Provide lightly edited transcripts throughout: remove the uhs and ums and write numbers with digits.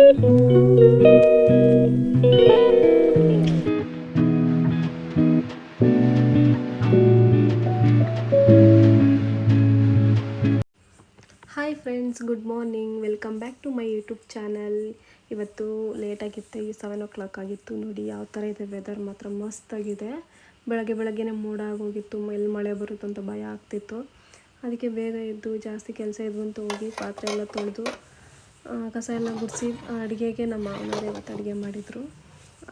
Hi friends, good morning. Welcome back to my YouTube channel. ಇವತ್ತು ಲೇಟಾಗಿತ್ತು, ಈ 7 o'clock ಆಗಿತ್ತು. ನೋಡಿ ಯಾವ ಥರ ಇದೆ ವೆದರ್, ಮಾತ್ರ ಮಸ್ತಾಗಿದೆ. ಬೆಳಗ್ಗೆನೇ ಮೋಡ ಆಗೋಗಿತ್ತು, ಎಲ್ಲಿ ಮಳೆ ಬರುತ್ತೋ ಅಂತ ಭಯ ಆಗ್ತಿತ್ತು. ಅದಕ್ಕೆ ಬೇಗ ಎದ್ದು, ಜಾಸ್ತಿ ಕೆಲಸ ಇದ್ವು ಅಂತ ಹೋಗಿ ಪಾತ್ರೆ ಎಲ್ಲ ತೊಳೆದು ಕಸ ಎಲ್ಲ ಗುಡಿಸಿ ಅಡುಗೆಗೆ ನಮ್ಮ ಮಾವನವರೇ ಇವತ್ತು ಅಡುಗೆ ಮಾಡಿದರು.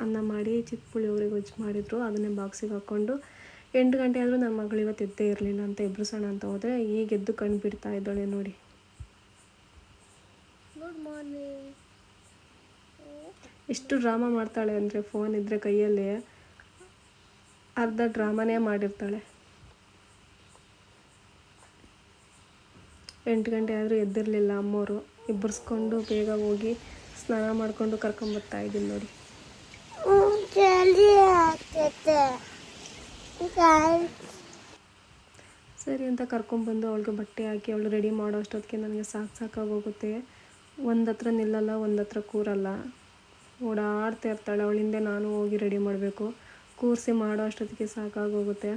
ಅನ್ನ ಮಾಡಿ ಚಿಕ್ಕ ಪುಳಿಯೋಗರೆ ಗೊಜ್ಜು ಮಾಡಿದರು. ಅದನ್ನೇ ಬಾಕ್ಸಿಗೆ ಹಾಕ್ಕೊಂಡು 8 ಗಂಟೆ ಆದರೂ ನನ್ನ ಮಗಳು ಇವತ್ತು ಎದ್ದೇ ಇರಲಿಲ್ಲ ಅಂತ ಎಬ್ಬಿಸೋಣ ಅಂತ ಹೋದರೆ ಈಗ ಎದ್ದು ಕಣ್ಣು ಬಿಡ್ತಾ ಇದ್ದಾಳೆ ನೋಡಿ. Good morning. ಎಷ್ಟು ಡ್ರಾಮಾ ಮಾಡ್ತಾಳೆ ಅಂದರೆ, ಫೋನ್ ಇದ್ದರೆ ಕೈಯಲ್ಲಿ ಅರ್ಧ ಡ್ರಾಮಾನೇ ಮಾಡಿರ್ತಾಳೆ. 8 ಗಂಟೆ ಆದರೂ ಎದ್ದಿರಲಿಲ್ಲ ಅಮ್ಮವರು. ಇಬ್ಬರಿಸ್ಕೊಂಡು ಬೇಗ ಹೋಗಿ ಸ್ನಾನ ಮಾಡಿಕೊಂಡು ಕರ್ಕೊಂಬರ್ತಾ ಇದ್ದೀನಿ ನೋಡಿ. ಸರಿ ಅಂತ ಕರ್ಕೊಂಬಂದು ಅವಳಿಗೆ ಬಟ್ಟೆ ಹಾಕಿ ಅವಳು ರೆಡಿ ಮಾಡೋ ಅಷ್ಟೊತ್ತಿಗೆ ನನಗೆ ಸಾಕಾಗೋಗುತ್ತೆ. ಒಂದು ಹತ್ರ ನಿಲ್ಲಲ್ಲ, ಒಂದು ಹತ್ರ ಕೂರಲ್ಲ, ಓಡಾಡ್ತಾ ಇರ್ತಾಳೆ. ಅವಳಿಂದ ನಾನು ಹೋಗಿ ರೆಡಿ ಮಾಡಬೇಕು. ಕೂರಿಸಿ ಮಾಡೋ ಅಷ್ಟೊತ್ತಿಗೆ ಸಾಕಾಗೋಗುತ್ತೆ.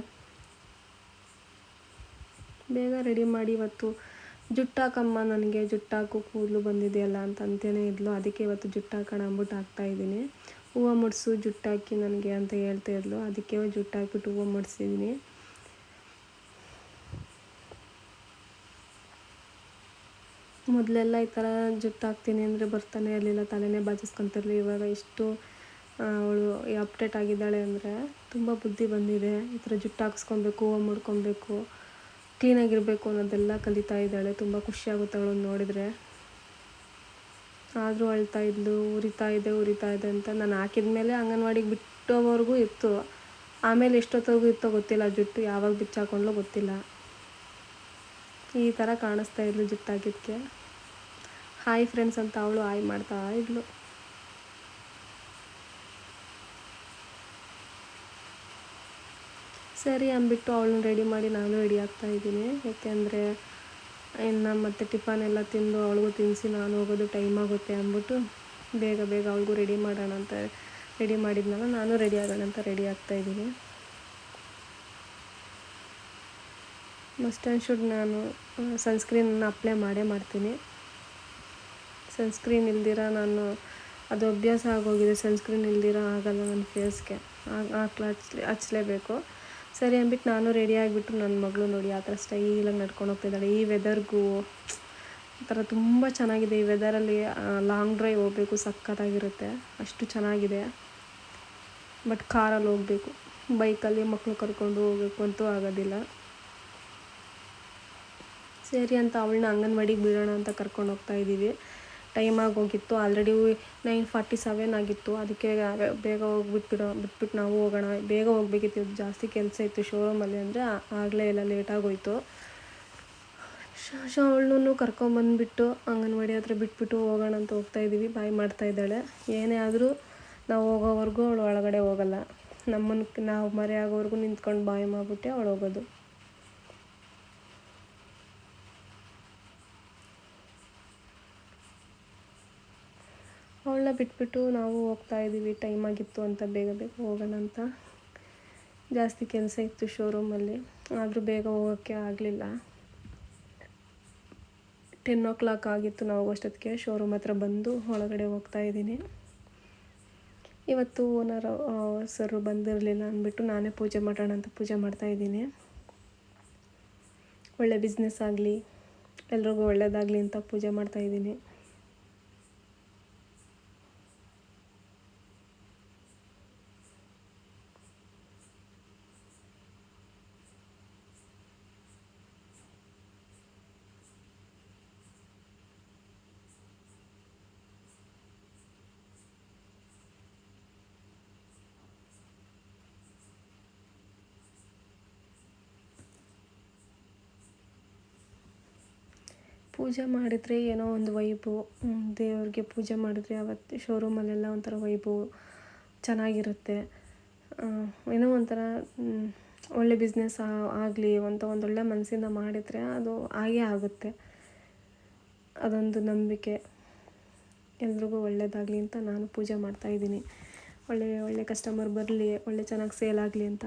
ಬೇಗ ರೆಡಿ ಮಾಡಿ ಇವತ್ತು ಜುಟ್ಟಾಕಮ್ಮ, ನನಗೆ ಜುಟ್ಟಾಕು, ಕೂದಲು ಬಂದಿದೆಯಲ್ಲ ಅಂತ ಅಂತಲೇ ಇದ್ಲು. ಅದಕ್ಕೆ ಇವತ್ತು ಜುಟ್ಟಾಕೋಣ ಅಂದ್ಬಿಟ್ಟು ಹಾಕ್ತಾಯಿದ್ದೀನಿ. ಹೂವು ಮುಡಿಸು, ಜುಟ್ಟಾಕಿ ನನಗೆ ಅಂತ ಹೇಳ್ತಾ ಇದ್ಲು. ಅದಕ್ಕೆ ಜುಟ್ಟಾಕ್ಬಿಟ್ಟು ಹೂವು ಮುಡಿಸಿದ್ದೀನಿ. ಮೊದಲೆಲ್ಲ ಈ ಥರ ಜುಟ್ಟು ಹಾಕ್ತೀನಿ ಅಂದರೆ ಬರ್ತಾನೆ ಇರಲಿಲ್ಲ, ತಲೆನೇ ಬಾಚಿಸ್ಕೊತಿರ್ಲಿ. ಇವಾಗ ಇಷ್ಟು ಅವಳು ಅಪ್ಡೇಟ್ ಆಗಿದ್ದಾಳೆ ಅಂದರೆ ತುಂಬ ಬುದ್ಧಿ ಬಂದಿದೆ. ಈ ಥರ ಜುಟ್ಟು ಹಾಕಿಸ್ಕೊಬೇಕು, ಹೂವು ಮುಡ್ಕೊಬೇಕು, ಕ್ಲೀನಾಗಿರಬೇಕು ಅನ್ನೋದೆಲ್ಲ ಕಲಿತಾ ಇದ್ದಾಳೆ. ತುಂಬ ಖುಷಿಯಾಗುತ್ತೆ ಅವಳನ್ನು ನೋಡಿದರೆ. ಆದರೂ ಅಳ್ತಾ ಇದ್ಲು, ಉರಿತಾ ಇದೆ ಅಂತ. ನಾನು ಹಾಕಿದ ಮೇಲೆ ಅಂಗನವಾಡಿಗೆ ಬಿಟ್ಟೋವರೆಗೂ ಇತ್ತು. ಆಮೇಲೆ ಎಷ್ಟೊತ್ತವರೆಗೂ ಇತ್ತೋ ಗೊತ್ತಿಲ್ಲ, ಜುಟ್ಟು ಯಾವಾಗ ಬಿಚ್ಚಾಕೊಂಡ್ಲೋ ಗೊತ್ತಿಲ್ಲ. ಈ ಥರ ಕಾಣಿಸ್ತಾ ಇದ್ಲು ಜುಟ್ಟು ಹಾಕಿದ್ದಕ್ಕೆ. ಹಾಯ್ ಫ್ರೆಂಡ್ಸ್ ಅಂತ ಅವಳು ಹಾಯ್ ಮಾಡ್ತಾ ಇದ್ಲು. ಸರಿ ಅಂದ್ಬಿಟ್ಟು ಅವಳನ್ನ ರೆಡಿ ಮಾಡಿ ನಾನು ರೆಡಿ ಆಗ್ತಾಯಿದ್ದೀನಿ. ಯಾಕೆಂದರೆ ಇನ್ನು ಮತ್ತೆ ಟಿಫನ್ ಎಲ್ಲ ತಿಂದು ಅವಳಿಗೂ ತಿನ್ನಿಸಿ ನಾನು ಹೋಗೋದು ಟೈಮ್ ಆಗುತ್ತೆ ಅಂದ್ಬಿಟ್ಟು ಬೇಗ ಅವಳಿಗೂ ರೆಡಿ ಮಾಡೋಣ ಅಂತ ರೆಡಿ ಮಾಡಿದ್ನಲ್ಲ, ನಾನು ರೆಡಿ ಆಗೋಣ ಅಂತ ರೆಡಿ ಆಗ್ತಾಯಿದ್ದೀನಿ. ಮಸ್ಟ್ ಆ್ಯಂಡ್ ಶುಡ್ ನಾನು ಸನ್ಸ್ಕ್ರೀನನ್ನು ಅಪ್ಲೈ ಮಾಡ್ತೀನಿ. ಸನ್ಸ್ಕ್ರೀನ್ ಇಲ್ದಿರ ನಾನು ಅದು ಅಭ್ಯಾಸ ಆಗೋಗಿದೆ. ಸನ್ಸ್ಕ್ರೀನ್ ಇಲ್ದಿರ ಆಗಲ್ಲ ನನ್ನ ಫೇಸ್ಗೆ, ಹಚ್ಚಲೇಬೇಕು. ಸರಿ ಅಂದ್ಬಿಟ್ಟು ನಾನು ರೆಡಿ ಆಗಿಬಿಟ್ಟು ನನ್ನ ಮಗಳು ನೋಡಿ ಆ ಥರ ಸ್ಟೈಲಾಗಿ ನಡ್ಕೊಂಡು ಹೋಗ್ತಿದ್ದಾಳೆ. ಈ ವೆದರ್ಗೂ ಆ ಥರ ತುಂಬ ಚೆನ್ನಾಗಿದೆ. ಈ ವೆದರಲ್ಲಿ ಲಾಂಗ್ ಡ್ರೈವ್ ಹೋಗಬೇಕು, ಸಖತ್ತಾಗಿರುತ್ತೆ, ಅಷ್ಟು ಚೆನ್ನಾಗಿದೆ. ಬಟ್ ಕಾರಲ್ಲಿ ಹೋಗಬೇಕು, ಬೈಕಲ್ಲಿ ಮಕ್ಕಳು ಕರ್ಕೊಂಡು ಹೋಗಬೇಕು ಅಂತೂ ಆಗೋದಿಲ್ಲ. ಸರಿ ಅಂತ ಅವಳನ್ನ ಅಂಗನವಾಡಿಗೆ ಬಿಡೋಣ ಅಂತ ಕರ್ಕೊಂಡು ಹೋಗ್ತಾಯಿದ್ದೀವಿ. ಟೈಮ್ ಆಗೋಗಿತ್ತು, ಆಲ್ರೆಡಿ 9:47 ಆಗಿತ್ತು. ಅದಕ್ಕೆ ಬೇಗ ಬಿಟ್ಬಿಟ್ಟು ನಾವು ಹೋಗೋಣ, ಬೇಗ ಹೋಗ್ಬೇಕಿತ್ತು. ಜಾಸ್ತಿ ಕೆಲಸ ಇತ್ತು ಶೋರೂಮಲ್ಲಿ ಅಂದರೆ ಆಗಲೇ ಇಲ್ಲ, ಲೇಟಾಗೋಯ್ತು. ಅವಳನ್ನು ಕರ್ಕೊಂಬಂದುಬಿಟ್ಟು ಅಂಗನವಾಡಿ ಹತ್ರ ಬಿಟ್ಬಿಟ್ಟು ಹೋಗೋಣ ಅಂತ ಹೋಗ್ತಾಯಿದ್ದೀವಿ. ಬಾಯ್ ಮಾಡ್ತಾಯಿದ್ದಾಳೆ. ಏನೇ ಆದರೂ ನಾವು ಹೋಗೋವರೆಗೂ ಅವಳು ಒಳಗಡೆ ಹೋಗಲ್ಲ. ನಾವು ಮರೆ ಆಗೋವರೆಗೂ ನಿಂತ್ಕೊಂಡು ಬಾಯ್ ಮಾಡಿಬಿಟ್ಟೆ ಅವಳು ಹೋಗೋದು. ಅವಳನ್ನ ಬಿಟ್ಬಿಟ್ಟು ನಾವು ಹೋಗ್ತಾಯಿದ್ದೀವಿ. ಟೈಮ್ ಆಗಿತ್ತು ಅಂತ ಬೇಗ ಹೋಗೋಣ ಅಂತ. ಜಾಸ್ತಿ ಕೆಲಸ ಇತ್ತು ಶೋರೂಮಲ್ಲಿ, ಆದರೂ ಬೇಗ ಹೋಗೋಕ್ಕೆ ಆಗಲಿಲ್ಲ. 10 o'clock ಆಗಿತ್ತು ನಾವು ಅಷ್ಟೊತ್ತಿಗೆ ಶೋರೂಮ್ ಹತ್ರ ಬಂದು ಒಳಗಡೆ ಹೋಗ್ತಾಯಿದ್ದೀನಿ. ಇವತ್ತು ಓನರ್ ಸರು ಬಂದಿರಲಿಲ್ಲ ಅಂದ್ಬಿಟ್ಟು ನಾನೇ ಪೂಜೆ ಮಾಡೋಣ ಅಂತ ಪೂಜೆ ಮಾಡ್ತಾಯಿದ್ದೀನಿ. ಒಳ್ಳೆ ಬಿಸ್ನೆಸ್ ಆಗಲಿ, ಎಲ್ರಿಗೂ ಒಳ್ಳೆಯದಾಗಲಿ ಅಂತ ಪೂಜೆ ಮಾಡ್ತಾಯಿದ್ದೀನಿ. ಪೂಜೆ ಮಾಡಿದರೆ ಏನೋ ಒಂದು ವೈಬು, ದೇವ್ರಿಗೆ ಪೂಜೆ ಮಾಡಿದ್ರೆ ಅವತ್ತು ಶೋರೂಮಲ್ಲೆಲ್ಲ ಒಂಥರ ವೈಬು ಚೆನ್ನಾಗಿರುತ್ತೆ. ಏನೋ ಒಂಥರ ಒಳ್ಳೆ ಬಿಸ್ನೆಸ್ ಆಗಲಿ ಅಂತ ಒಂದೊಳ್ಳೆ ಮನಸ್ಸಿಂದ ಮಾಡಿದರೆ ಅದು ಆಗೇ ಆಗುತ್ತೆ. ಅದೊಂದು ನಂಬಿಕೆ. ಎಲ್ರಿಗೂ ಒಳ್ಳೆಯದಾಗಲಿ ಅಂತ ನಾನು ಪೂಜೆ ಮಾಡ್ತಾಯಿದ್ದೀನಿ. ಒಳ್ಳೆ ಕಸ್ಟಮರ್ ಬರಲಿ, ಚೆನ್ನಾಗಿ ಸೇಲ್ ಆಗಲಿ ಅಂತ.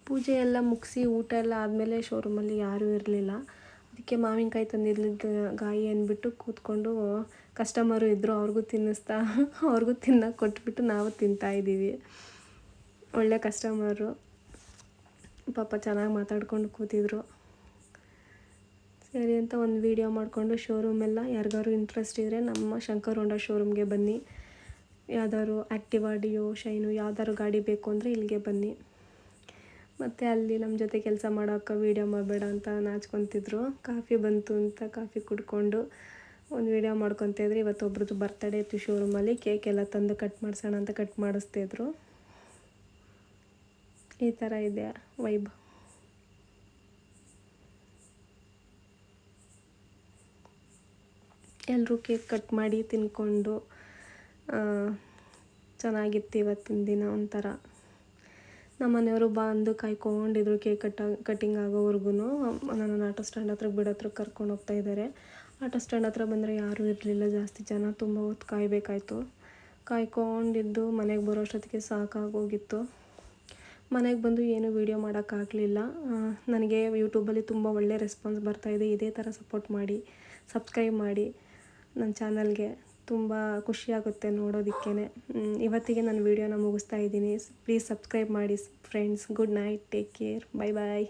ಪೂಜೆ ಎಲ್ಲ ಮುಗಿಸಿ ಊಟ ಎಲ್ಲ ಆದಮೇಲೆ ಶೋರೂಮಲ್ಲಿ ಯಾರೂ ಇರಲಿಲ್ಲ. ಅದಕ್ಕೆ ಮಾವಿನಕಾಯಿ ತಂದಿದ್ಲಿದ್ದು ಗಾಯಿ ಅಂದ್ಬಿಟ್ಟು ಕೂತ್ಕೊಂಡು ಕಸ್ಟಮರು ಇದ್ದರು, ಅವ್ರಿಗೂ ತಿನ್ನೋಕೆ ಕೊಟ್ಬಿಟ್ಟು ನಾವು ತಿಂತಾಯಿದ್ದೀವಿ. ಒಳ್ಳೆ ಕಸ್ಟಮರು ಪಾಪ, ಚೆನ್ನಾಗಿ ಮಾತಾಡ್ಕೊಂಡು ಕೂತಿದ್ರು. ಸರಿ ಅಂತ ಒಂದು ವೀಡಿಯೋ ಮಾಡಿಕೊಂಡು ಶೋರೂಮೆಲ್ಲ ಯಾರಿಗಾರು ಇಂಟ್ರೆಸ್ಟ್ ಇದ್ದರೆ ನಮ್ಮ ಶಂಕರ್ ಹೋಂಡಾ ಶೋರೂಮ್ಗೆ ಬನ್ನಿ. ಯಾವ್ದಾದ್ರು ಆ್ಯಕ್ಟಿವಾ, ಡಿಯೋ, ಶೈನು ಯಾವ್ದಾದ್ರು ಗಾಡಿ ಬೇಕು ಅಂದರೆ ಇಲ್ಲಿಗೆ ಬನ್ನಿ. ಮತ್ತು ಅಲ್ಲಿ ನಮ್ಮ ಜೊತೆ ಕೆಲಸ ಮಾಡೋಕೆ ವೀಡಿಯೋ ಮಾಡಬೇಡ ಅಂತ ನಾಚ್ಕೊತಿದ್ರು. ಕಾಫಿ ಬಂತು ಅಂತ ಕಾಫಿ ಕುಡ್ಕೊಂಡು ಒಂದು ವೀಡಿಯೋ ಮಾಡ್ಕೊತಿದ್ರು. ಇವತ್ತು ಒಬ್ರದ್ದು ಬರ್ತಡೇ ಇತ್ತು ಶೋರೂಮಲ್ಲಿ, ಕೇಕ್ ಎಲ್ಲ ತಂದು ಕಟ್ ಮಾಡಿಸೋಣ ಅಂತ ಕಟ್ ಮಾಡಿಸ್ತಿದ್ರು. ಈ ಥರ ಇದೆ ವೈಬ್. ಎಲ್ಲರೂ ಕೇಕ್ ಕಟ್ ಮಾಡಿ ತಿನ್ಕೊಂಡು ಚೆನ್ನಾಗಿತ್ತು ಇವತ್ತಿನ ದಿನ. ಒಂಥರ ನಮ್ಮ ಮನೆಯವರು ಬಂದು ಕಾಯ್ಕೊಂಡಿದ್ರು ಕೇಕ್ ಕಟ್ಟಿಂಗ್ ಆಗೋವರೆಗೂ. ನನ್ನನ್ನು ಆಟೋ ಸ್ಟ್ಯಾಂಡ್ ಹತ್ರ ಬಿಡೋತ್ರ ಕರ್ಕೊಂಡು ಹೋಗ್ತಾಯಿದ್ದಾರೆ. ಆಟೋ ಸ್ಟ್ಯಾಂಡ್ ಹತ್ರ ಬಂದರೆ ಯಾರೂ ಇರಲಿಲ್ಲ, ಜಾಸ್ತಿ ಜನ, ತುಂಬ ಹೊತ್ತು ಕಾಯಬೇಕಾಯ್ತು. ಕಾಯ್ಕೊಂಡಿದ್ದು ಮನೆಗೆ ಬರೋ ಅಷ್ಟೊತ್ತಿಗೆ ಸಾಕಾಗೋಗಿತ್ತು. ಮನೆಗೆ ಬಂದು ಏನೂ ವೀಡಿಯೋ ಮಾಡೋಕ್ಕಾಗಲಿಲ್ಲ. ನನಗೆ ಯೂಟ್ಯೂಬಲ್ಲಿ ತುಂಬ ಒಳ್ಳೆ ರೆಸ್ಪಾನ್ಸ್ ಬರ್ತಾಯಿದೆ. ಇದೇ ಥರ ಸಪೋರ್ಟ್ ಮಾಡಿ, ಸಬ್ಸ್ಕ್ರೈಬ್ ಮಾಡಿ ನನ್ನ ಚಾನಲ್ಗೆ. ತುಂಬ ಖುಷಿಯಾಗುತ್ತೆ ನೋಡೋದಕ್ಕೇ. ಇವತ್ತಿಗೆ ನಾನು ವೀಡಿಯೋನ ಮುಗಿಸ್ತಾ ಇದ್ದೀನಿ. ಪ್ಲೀಸ್ ಸಬ್ಸ್ಕ್ರೈಬ್ ಮಾಡಿ friends. Good night, take care, bye ಬಾಯ್.